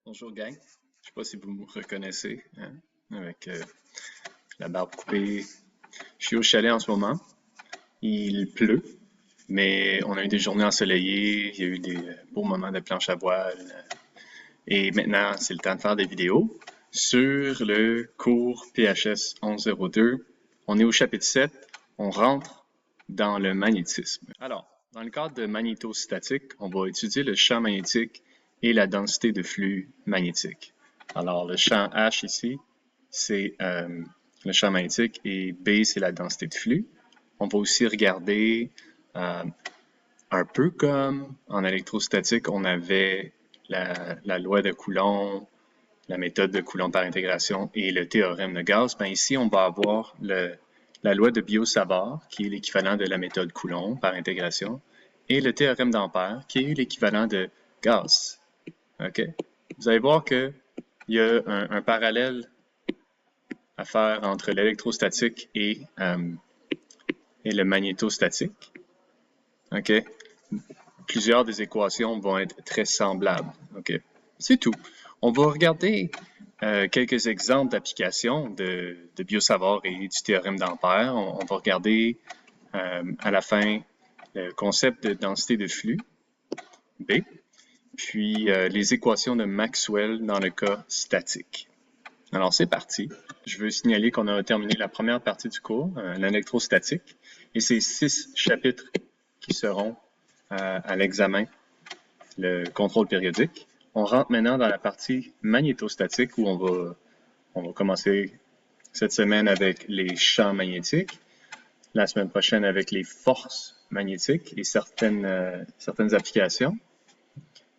Bonjour gang, je sais pas si vous me reconnaissez, hein, avec la barbe coupée. Je suis au chalet en ce moment, il pleut, mais on a eu des journées ensoleillées, il y a eu des beaux moments de planche à voile, et maintenant c'est le temps de faire des vidéos sur le cours PHS 1102. On est au chapitre 7, on rentre dans le magnétisme. Alors, dans le cadre de magnétostatique, on va étudier le champ magnétique et la densité de flux magnétique. Alors, le champ H ici, c'est le champ magnétique et B, c'est la densité de flux. On va aussi regarder, un peu comme en électrostatique, on avait la loi de Coulomb, la méthode de Coulomb par intégration et le théorème de Gauss. Ben ici, on va avoir la loi de Biot-Savart, qui est l'équivalent de la méthode Coulomb par intégration, et le théorème d'Ampère, qui est l'équivalent de Gauss. OK? Vous allez voir qu'il y a un parallèle à faire entre l'électrostatique et le magnétostatique. OK? Plusieurs des équations vont être très semblables. OK? C'est tout. On va regarder quelques exemples d'applications de Biot-Savart et du théorème d'Ampère. On va regarder à la fin le concept de densité de flux, B, puis les équations de Maxwell dans le cas statique. Alors, c'est parti. Je veux signaler qu'on a terminé la première partie du cours, l'électrostatique, et c'est 6 chapitres qui seront à l'examen, le contrôle périodique. On rentre maintenant dans la partie magnétostatique où on va commencer cette semaine avec les champs magnétiques, la semaine prochaine avec les forces magnétiques et certaines applications,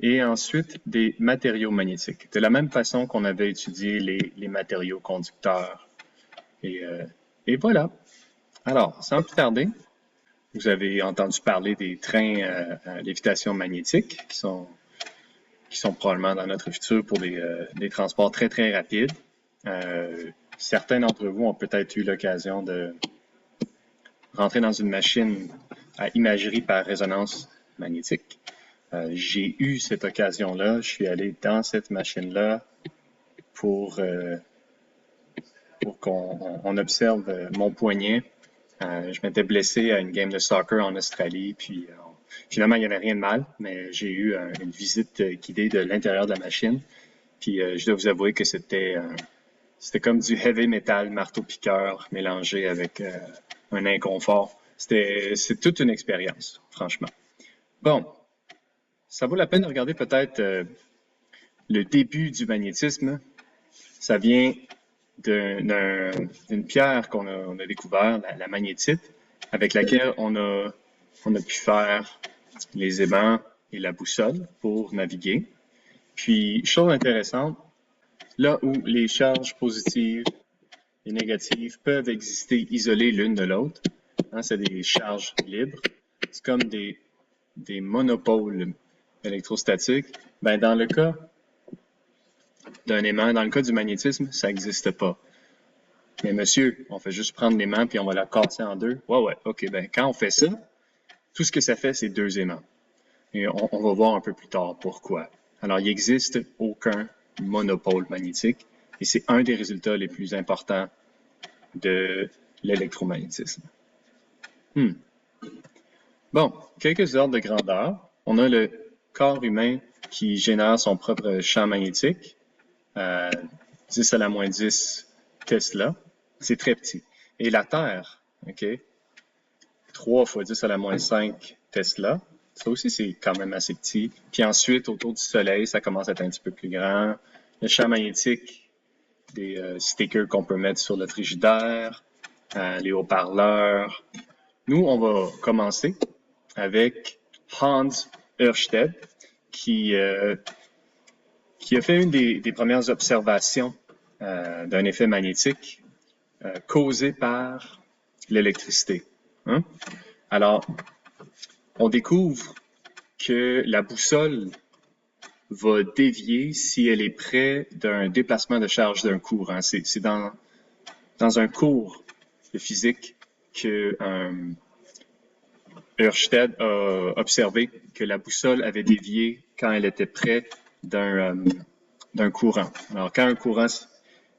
et ensuite des matériaux magnétiques. De la même façon qu'on avait étudié les matériaux conducteurs. Et voilà. Alors, sans plus tarder, vous avez entendu parler des trains à lévitation magnétique qui sont probablement dans notre futur pour des transports très, très rapides. Certains d'entre vous ont peut-être eu l'occasion de rentrer dans une machine à imagerie par résonance magnétique. J'ai eu cette occasion-là. Je suis allé dans cette machine-là pour qu'on observe mon poignet. Je m'étais blessé à une game de soccer en Australie, puis finalement, il n'y avait rien de mal, mais j'ai eu une visite guidée de l'intérieur de la machine. Puis je dois vous avouer que c'était comme du heavy metal marteau-piqueur mélangé avec un inconfort. C'est toute une expérience, franchement. Bon, ça vaut la peine de regarder peut-être le début du magnétisme. Ça vient d'une pierre qu'on a découvert, la magnétite, avec laquelle on a pu faire les aimants et la boussole pour naviguer. Puis, chose intéressante, là où les charges positives et négatives peuvent exister isolées l'une de l'autre, hein, c'est des charges libres, c'est comme des monopôles électrostatiques. Ben, dans le cas d'un aimant, dans le cas du magnétisme, ça n'existe pas. Mais monsieur, on fait juste prendre l'aimant puis on va la casser en deux. Ouais, ok, ben quand on fait ça, tout ce que ça fait, c'est deux aimants. Et on va voir un peu plus tard pourquoi. Alors, il n'existe aucun monopôle magnétique et c'est un des résultats les plus importants de l'électromagnétisme. Bon, quelques ordres de grandeur. On a le corps humain qui génère son propre champ magnétique, 10 à la moins 10 Tesla. C'est très petit. Et la Terre, OK, 3 fois 10 à la moins 5 Tesla. Ça aussi, c'est quand même assez petit. Puis ensuite, autour du Soleil, ça commence à être un petit peu plus grand. Le champ magnétique, des stickers qu'on peut mettre sur le frigidaire, les haut-parleurs. Nous, on va commencer avec Hans Ørsted, qui a fait une des premières observations d'un effet magnétique causé par l'électricité. Hein? Alors, on découvre que la boussole va dévier si elle est près d'un déplacement de charge d'un courant. C'est dans un cours de physique que Ørsted a observé que la boussole avait dévié quand elle était près d'un d'un courant. Alors, quand un courant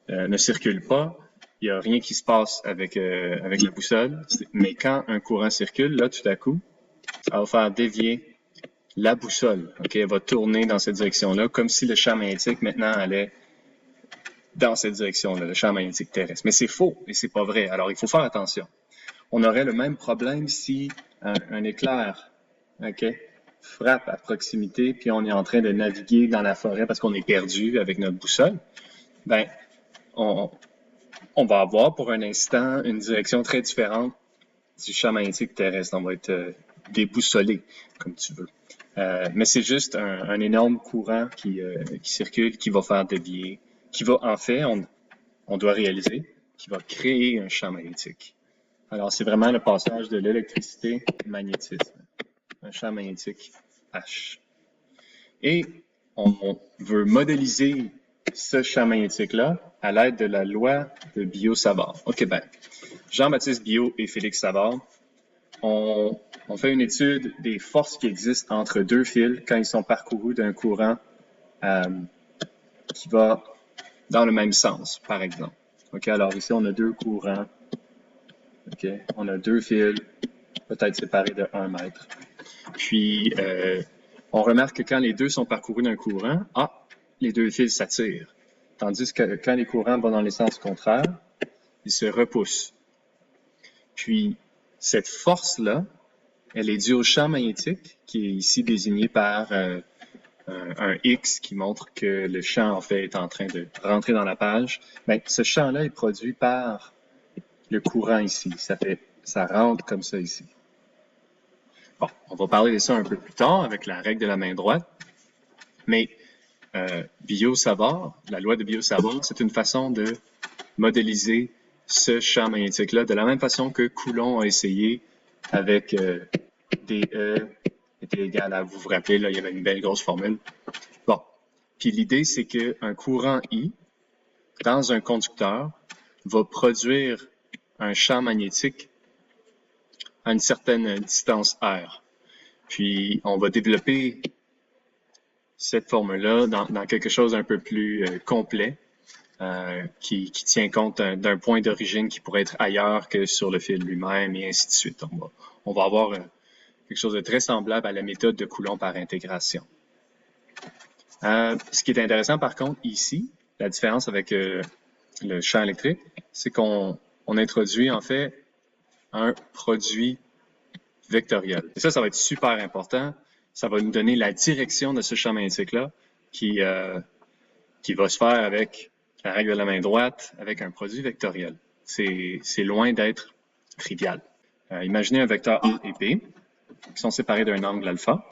ne circule pas, il n'y a rien qui se passe avec la boussole. Mais quand un courant circule, là, tout à coup, ça va faire dévier la boussole. Okay? Elle va tourner dans cette direction-là, comme si le champ magnétique, maintenant, allait dans cette direction-là, le champ magnétique terrestre. Mais c'est faux et c'est pas vrai. Alors, il faut faire attention. On aurait le même problème si un éclair, frappe à proximité, puis on est en train de naviguer dans la forêt parce qu'on est perdu avec notre boussole. Ben, on va avoir pour un instant une direction très différente du champ magnétique terrestre. On va être déboussolé, comme tu veux. Mais c'est juste un énorme courant qui circule, qui va faire dévier, qui va, en fait, on doit réaliser, qui va créer un champ magnétique. Alors, c'est vraiment le passage de l'électricité au magnétisme. Un champ magnétique H. Et on veut modéliser ce champ magnétique-là à l'aide de la loi de Biot-Savart. OK, ben, Jean-Baptiste Biot et Félix Savart ont fait une étude des forces qui existent entre deux fils quand ils sont parcourus d'un courant qui va dans le même sens, par exemple. OK, alors ici, on a deux courants. OK, on a deux fils, peut-être séparés de 1 mètre. Puis, on remarque que quand les deux sont parcourus d'un courant, les deux fils s'attirent. Tandis que quand les courants vont dans les sens contraires, ils se repoussent. Puis, cette force-là, elle est due au champ magnétique, qui est ici désigné par un X qui montre que le champ, en fait, est en train de rentrer dans la page. Ben, ce champ-là est produit par le courant ici. Ça rentre comme ça ici. Bon, on va parler de ça un peu plus tard avec la règle de la main droite. Mais Biot-Savart, la loi de Biot-Savart, c'est une façon de modéliser ce champ magnétique-là de la même façon que Coulomb a essayé avec DE était égal à, vous vous rappelez, là, il y avait une belle grosse formule. Bon, puis l'idée, c'est qu'un courant I, dans un conducteur, va produire un champ magnétique à une certaine distance R. Puis, on va développer cette formule-là dans quelque chose d'un peu plus complet, qui tient compte d'un point d'origine qui pourrait être ailleurs que sur le fil lui-même, et ainsi de suite. On va avoir quelque chose de très semblable à la méthode de Coulomb par intégration. Ce qui est intéressant, par contre, ici, la différence avec le champ électrique, c'est qu'on introduit, en fait, un produit vectoriel. Et ça va être super important. Ça va nous donner la direction de ce champ magnétique-là qui va se faire avec la règle de la main droite, avec un produit vectoriel. C'est loin d'être trivial. Imaginez un vecteur A et B qui sont séparés d'un angle alpha.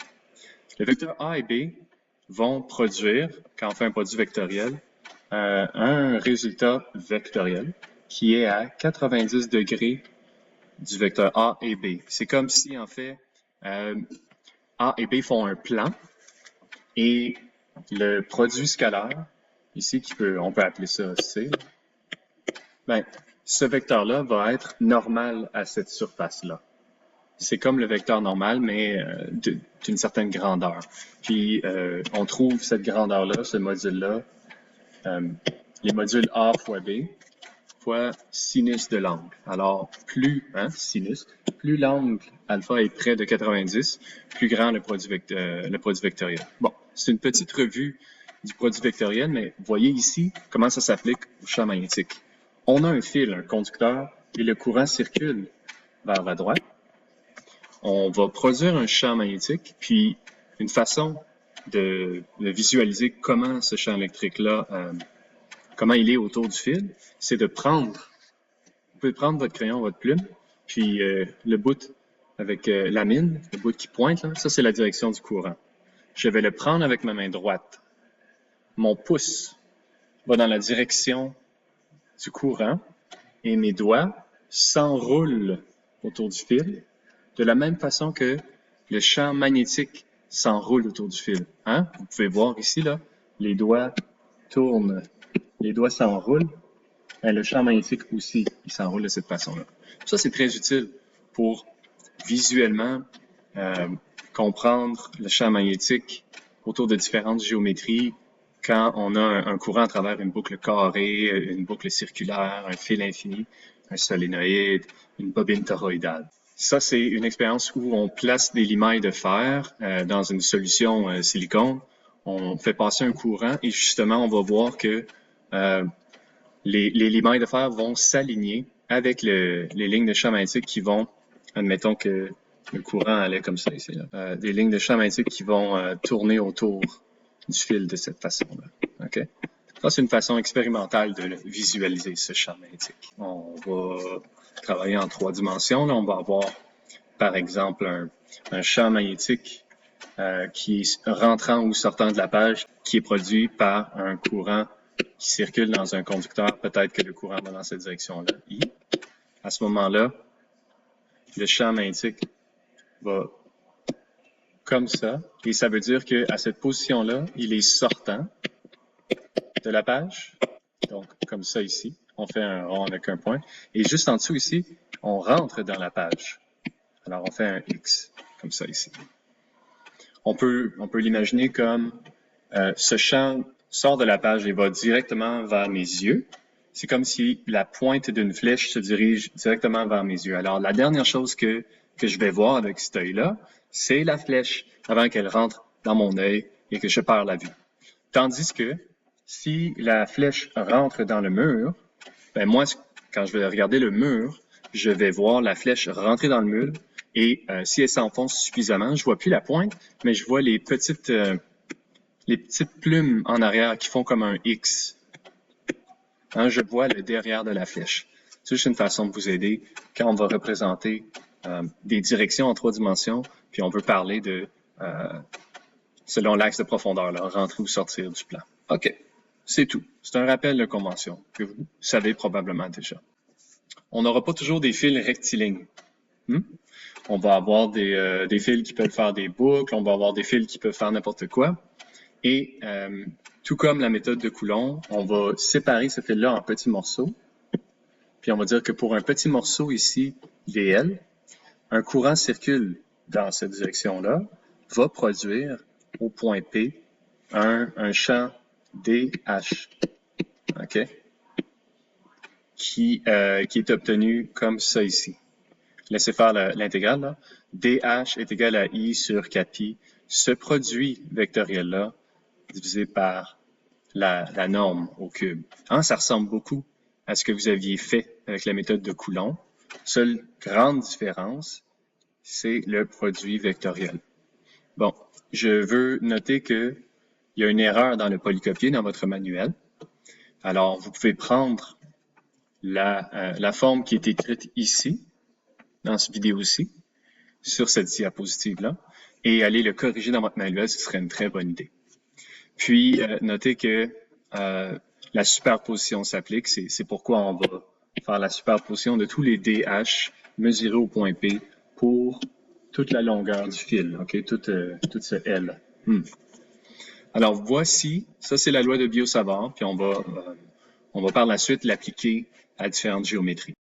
Le vecteur A et B vont produire, quand on fait un produit vectoriel, un résultat vectoriel qui est à 90 degrés du vecteur A et B. C'est comme si, en fait, A et B font un plan et le produit scalaire, ici, on peut appeler ça C, ben, ce vecteur-là va être normal à cette surface-là. C'est comme le vecteur normal, mais d'une certaine grandeur. Puis, on trouve cette grandeur-là, ce module-là, les modules A fois B, fois sinus de l'angle. Alors, plus l'angle alpha est près de 90, plus grand le produit vectoriel. Bon, c'est une petite revue du produit vectoriel, mais voyez ici comment ça s'applique au champ magnétique. On a un fil, un conducteur, et le courant circule vers la droite. On va produire un champ magnétique, puis une façon de visualiser comment ce champ électrique-là, comment il est autour du fil, c'est de prendre, vous pouvez prendre votre crayon, votre plume, puis le bout avec la mine, le bout qui pointe, là, ça c'est la direction du courant. Je vais le prendre avec ma main droite. Mon pouce va dans la direction du courant et mes doigts s'enroulent autour du fil de la même façon que le champ magnétique s'enroule autour du fil. Hein? Vous pouvez voir ici, là, les doigts tournent, les doigts s'enroulent. Le champ magnétique aussi, il s'enroule de cette façon-là. Ça, c'est très utile pour visuellement comprendre le champ magnétique autour de différentes géométries quand on a un courant à travers une boucle carrée, une boucle circulaire, un fil infini, un solénoïde, une bobine toroïdale. Ça, c'est une expérience où on place des limailles de fer dans une solution silicone. On fait passer un courant et justement, on va voir que les limailles de fer vont s'aligner avec les lignes de champ magnétique qui vont, admettons que le courant allait comme ça ici, là, des lignes de champ magnétique qui vont tourner autour du fil de cette façon-là. OK? Ça, c'est une façon expérimentale de visualiser ce champ magnétique. On va travailler en 3 dimensions. Là, on va avoir, par exemple, un champ magnétique qui est rentrant ou sortant de la page, qui est produit par un courant qui circule dans un conducteur. Peut-être que le courant va dans cette direction-là. I. À ce moment-là, le champ magnétique va comme ça. Et ça veut dire qu'à cette position-là, il est sortant de la page. Donc, comme ça ici. On fait un rond avec un point. Et juste en dessous ici, on rentre dans la page. Alors, on fait un X, comme ça ici. On peut l'imaginer comme ce champ sort de la page et va directement vers mes yeux. C'est comme si la pointe d'une flèche se dirige directement vers mes yeux. Alors, la dernière chose que je vais voir avec cet œil-là, c'est la flèche avant qu'elle rentre dans mon œil et que je perds la vue. Tandis que si la flèche rentre dans le mur, ben moi, quand je vais regarder le mur, je vais voir la flèche rentrer dans le mur et si elle s'enfonce suffisamment, je vois plus la pointe, mais je vois les petites plumes en arrière qui font comme un X. Hein, je vois le derrière de la flèche. C'est juste une façon de vous aider quand on va représenter des directions en 3 dimensions, puis on veut parler de, selon l'axe de profondeur, là, rentrer ou sortir du plan. OK, c'est tout. C'est un rappel de convention que vous savez probablement déjà. On n'aura pas toujours des fils rectilignes. On va avoir des fils qui peuvent faire des boucles, on va avoir des fils qui peuvent faire n'importe quoi. Et tout comme la méthode de Coulomb, on va séparer ce fil-là en petits morceaux. Puis on va dire que pour un petit morceau ici, VL, un courant circule dans cette direction-là, va produire au point P un champ DH, OK? Qui est obtenu comme ça ici. Laissez faire l'intégrale, là. DH est égal à I sur 4pi. Ce produit vectoriel-là, divisé par la norme au cube. Hein, ça ressemble beaucoup à ce que vous aviez fait avec la méthode de Coulomb. Seule grande différence, c'est le produit vectoriel. Bon, je veux noter qu'il y a une erreur dans le polycopier dans votre manuel. Alors, vous pouvez prendre la forme qui est écrite ici, dans cette vidéo-ci, sur cette diapositive-là, et aller le corriger dans votre manuel, ce serait une très bonne idée. Puis, notez que la superposition s'applique. C'est pourquoi on va faire la superposition de tous les DH mesurés au point P pour toute la longueur du fil, ok, tout ce L. Alors, voici, ça c'est la loi de Biot-Savart, puis on va par la suite l'appliquer à différentes géométries.